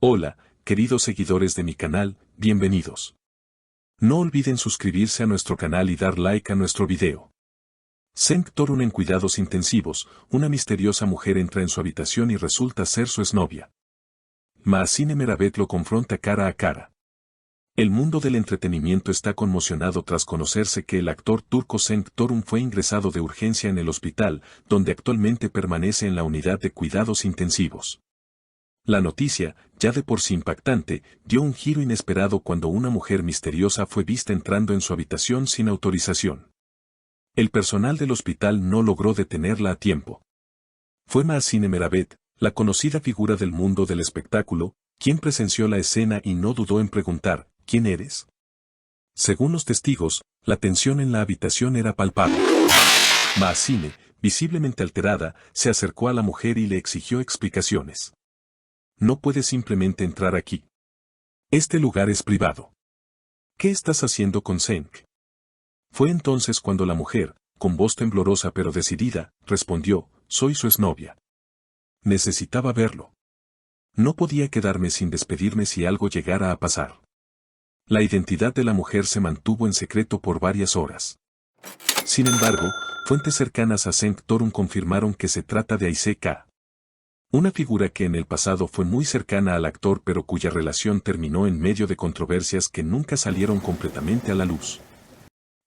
Hola, queridos seguidores de mi canal, bienvenidos. No olviden suscribirse a nuestro canal y dar like a nuestro video. Cenk Torun en cuidados intensivos, una misteriosa mujer entra en su habitación y resulta ser su exnovia. Maasine Meravet lo confronta cara a cara. El mundo del entretenimiento está conmocionado tras conocerse que el actor turco Cenk Torun fue ingresado de urgencia en el hospital, donde actualmente permanece en la unidad de cuidados intensivos. La noticia, ya de por sí impactante, dio un giro inesperado cuando una mujer misteriosa fue vista entrando en su habitación sin autorización. El personal del hospital no logró detenerla a tiempo. Fue Maasine Meravet, la conocida figura del mundo del espectáculo, quien presenció la escena y no dudó en preguntar, ¿quién eres? Según los testigos, la tensión en la habitación era palpable. Maasine, visiblemente alterada, se acercó a la mujer y le exigió explicaciones. No puedes simplemente entrar aquí. Este lugar es privado. ¿Qué estás haciendo con Cenk? Fue entonces cuando la mujer, con voz temblorosa pero decidida, respondió, soy su exnovia. Necesitaba verlo. No podía quedarme sin despedirme si algo llegara a pasar. La identidad de la mujer se mantuvo en secreto por varias horas. Sin embargo, fuentes cercanas a Cenk Torun confirmaron que se trata de Ayse K. Una figura que en el pasado fue muy cercana al actor pero cuya relación terminó en medio de controversias que nunca salieron completamente a la luz.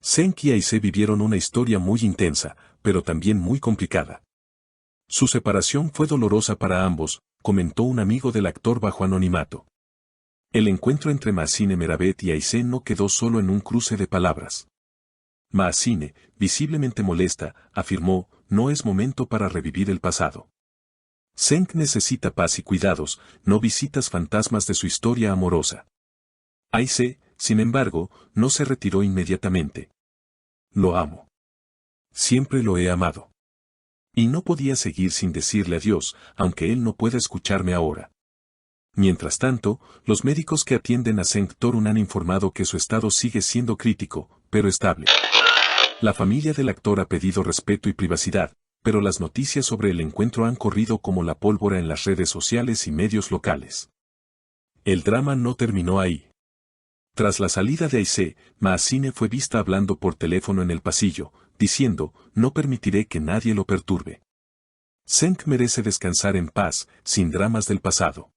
Cenk y Ayse vivieron una historia muy intensa, pero también muy complicada. Su separación fue dolorosa para ambos, comentó un amigo del actor bajo anonimato. El encuentro entre Maasine Meravet y Ayse no quedó solo en un cruce de palabras. Maasine, visiblemente molesta, afirmó, no es momento para revivir el pasado. Cenk necesita paz y cuidados, no visitas fantasmas de su historia amorosa. Ayse, sin embargo, no se retiró inmediatamente. Lo amo. Siempre lo he amado. Y no podía seguir sin decirle adiós, aunque él no pueda escucharme ahora. Mientras tanto, los médicos que atienden a Cenk Torun han informado que su estado sigue siendo crítico, pero estable. La familia del actor ha pedido respeto y privacidad, pero las noticias sobre el encuentro han corrido como la pólvora en las redes sociales y medios locales. El drama no terminó ahí. Tras la salida de Ayse, Maasine fue vista hablando por teléfono en el pasillo, diciendo, no permitiré que nadie lo perturbe. Cenk merece descansar en paz, sin dramas del pasado.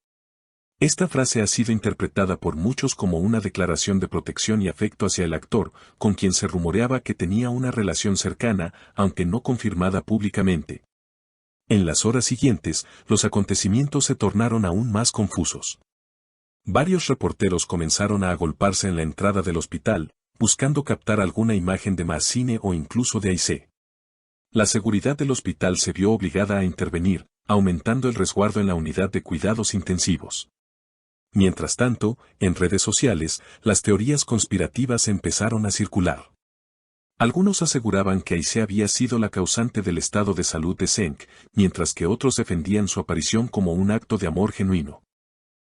Esta frase ha sido interpretada por muchos como una declaración de protección y afecto hacia el actor, con quien se rumoreaba que tenía una relación cercana, aunque no confirmada públicamente. En las horas siguientes, los acontecimientos se tornaron aún más confusos. Varios reporteros comenzaron a agolparse en la entrada del hospital, buscando captar alguna imagen de Maasine o incluso de Ayse. La seguridad del hospital se vio obligada a intervenir, aumentando el resguardo en la unidad de cuidados intensivos. Mientras tanto, en redes sociales, las teorías conspirativas empezaron a circular. Algunos aseguraban que Ayse había sido la causante del estado de salud de Cenk, mientras que otros defendían su aparición como un acto de amor genuino.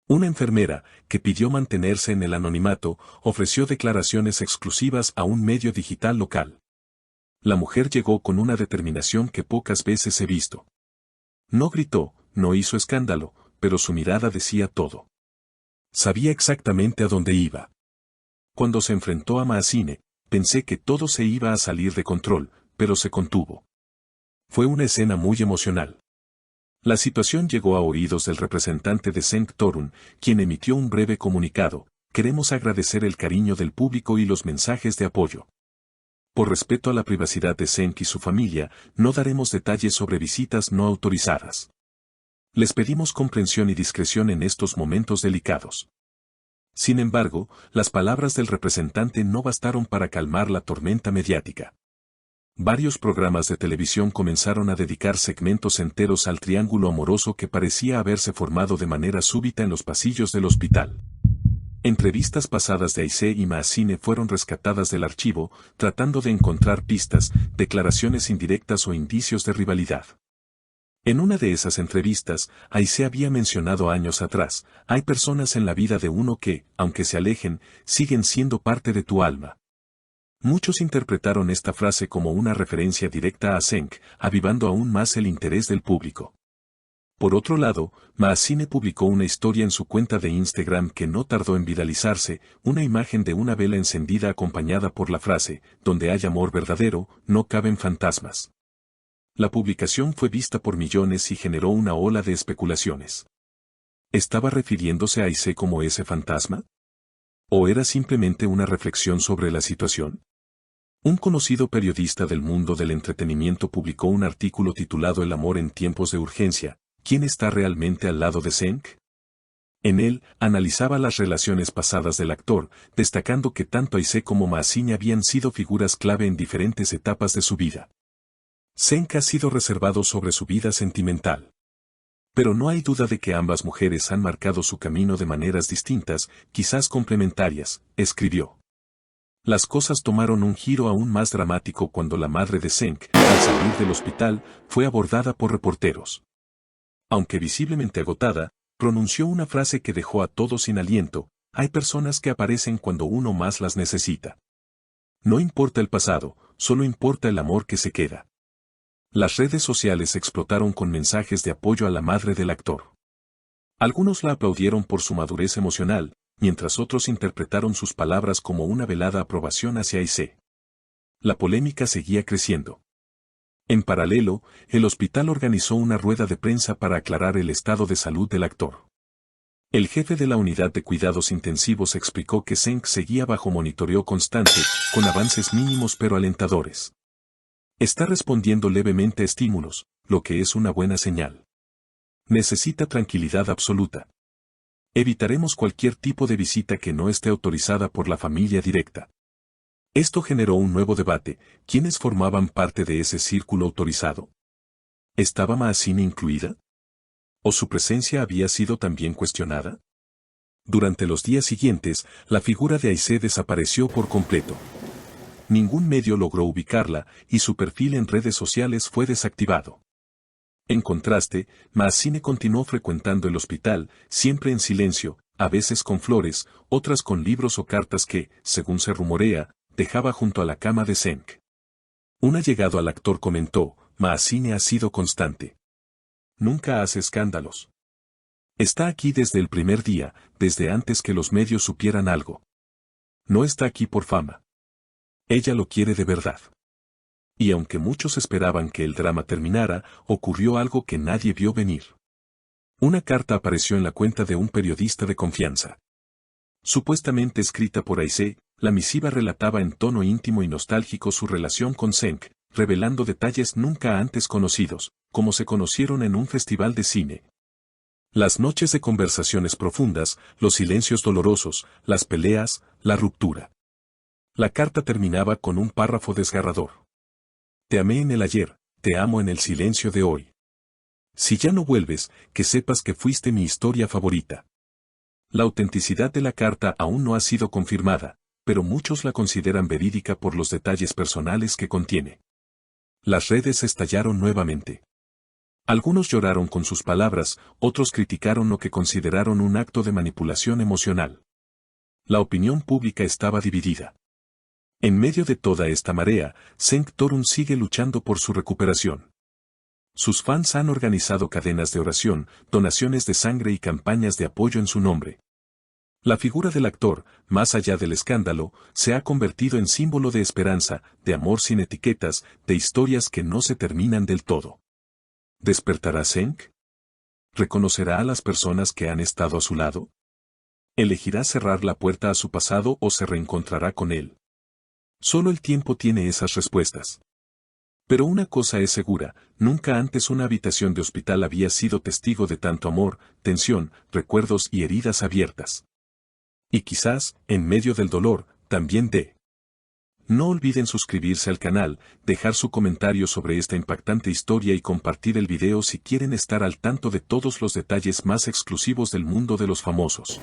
Una enfermera, que pidió mantenerse en el anonimato, ofreció declaraciones exclusivas a un medio digital local. La mujer llegó con una determinación que pocas veces he visto. No gritó, no hizo escándalo, pero su mirada decía todo. Sabía exactamente a dónde iba. Cuando se enfrentó a Maasine, pensé que todo se iba a salir de control, pero se contuvo. Fue una escena muy emocional. La situación llegó a oídos del representante de Cenk Torun, quien emitió un breve comunicado, queremos agradecer el cariño del público y los mensajes de apoyo. Por respeto a la privacidad de Cenk y su familia, no daremos detalles sobre visitas no autorizadas. Les pedimos comprensión y discreción en estos momentos delicados. Sin embargo, las palabras del representante no bastaron para calmar la tormenta mediática. Varios programas de televisión comenzaron a dedicar segmentos enteros al triángulo amoroso que parecía haberse formado de manera súbita en los pasillos del hospital. Entrevistas pasadas de Ayse y Maasine fueron rescatadas del archivo, tratando de encontrar pistas, declaraciones indirectas o indicios de rivalidad. En una de esas entrevistas, Ayse había mencionado años atrás, hay personas en la vida de uno que, aunque se alejen, siguen siendo parte de tu alma. Muchos interpretaron esta frase como una referencia directa a Cenk, avivando aún más el interés del público. Por otro lado, Maazine publicó una historia en su cuenta de Instagram que no tardó en viralizarse, una imagen de una vela encendida acompañada por la frase, donde hay amor verdadero, no caben fantasmas. La publicación fue vista por millones y generó una ola de especulaciones. ¿Estaba refiriéndose a Aisé como ese fantasma? ¿O era simplemente una reflexión sobre la situación? Un conocido periodista del mundo del entretenimiento publicó un artículo titulado El amor en tiempos de urgencia. ¿Quién está realmente al lado de Cenk? En él, analizaba las relaciones pasadas del actor, destacando que tanto Aisé como Maazine habían sido figuras clave en diferentes etapas de su vida. Cenk ha sido reservado sobre su vida sentimental. Pero no hay duda de que ambas mujeres han marcado su camino de maneras distintas, quizás complementarias, escribió. Las cosas tomaron un giro aún más dramático cuando la madre de Cenk, al salir del hospital, fue abordada por reporteros. Aunque visiblemente agotada, pronunció una frase que dejó a todos sin aliento: hay personas que aparecen cuando uno más las necesita. No importa el pasado, solo importa el amor que se queda. Las redes sociales explotaron con mensajes de apoyo a la madre del actor. Algunos la aplaudieron por su madurez emocional, mientras otros interpretaron sus palabras como una velada aprobación hacia Aisé. La polémica seguía creciendo. En paralelo, el hospital organizó una rueda de prensa para aclarar el estado de salud del actor. El jefe de la unidad de cuidados intensivos explicó que Cenk seguía bajo monitoreo constante, con avances mínimos pero alentadores. Está respondiendo levemente a estímulos, lo que es una buena señal. Necesita tranquilidad absoluta. Evitaremos cualquier tipo de visita que no esté autorizada por la familia directa. Esto generó un nuevo debate: ¿quiénes formaban parte de ese círculo autorizado? ¿Estaba Maazine incluida? ¿O su presencia había sido también cuestionada? Durante los días siguientes, la figura de Aisé desapareció por completo. Ningún medio logró ubicarla, y su perfil en redes sociales fue desactivado. En contraste, Maazine continuó frecuentando el hospital, siempre en silencio, a veces con flores, otras con libros o cartas que, según se rumorea, dejaba junto a la cama de Cenk. Un allegado al actor comentó: Maazine ha sido constante. Nunca hace escándalos. Está aquí desde el primer día, desde antes que los medios supieran algo. No está aquí por fama. Ella lo quiere de verdad. Y aunque muchos esperaban que el drama terminara, ocurrió algo que nadie vio venir. Una carta apareció en la cuenta de un periodista de confianza. Supuestamente escrita por Aisé, la misiva relataba en tono íntimo y nostálgico su relación con Cenk, revelando detalles nunca antes conocidos, como se conocieron en un festival de cine. Las noches de conversaciones profundas, los silencios dolorosos, las peleas, la ruptura. La carta terminaba con un párrafo desgarrador. Te amé en el ayer, te amo en el silencio de hoy. Si ya no vuelves, que sepas que fuiste mi historia favorita. La autenticidad de la carta aún no ha sido confirmada, pero muchos la consideran verídica por los detalles personales que contiene. Las redes estallaron nuevamente. Algunos lloraron con sus palabras, otros criticaron lo que consideraron un acto de manipulación emocional. La opinión pública estaba dividida. En medio de toda esta marea, Cenk Torun sigue luchando por su recuperación. Sus fans han organizado cadenas de oración, donaciones de sangre y campañas de apoyo en su nombre. La figura del actor, más allá del escándalo, se ha convertido en símbolo de esperanza, de amor sin etiquetas, de historias que no se terminan del todo. ¿Despertará Cenk? ¿Reconocerá a las personas que han estado a su lado? ¿Elegirá cerrar la puerta a su pasado o se reencontrará con él? Solo el tiempo tiene esas respuestas. Pero una cosa es segura: nunca antes una habitación de hospital había sido testigo de tanto amor, tensión, recuerdos y heridas abiertas. Y quizás, en medio del dolor, también de. No olviden suscribirse al canal, dejar su comentario sobre esta impactante historia y compartir el video si quieren estar al tanto de todos los detalles más exclusivos del mundo de los famosos.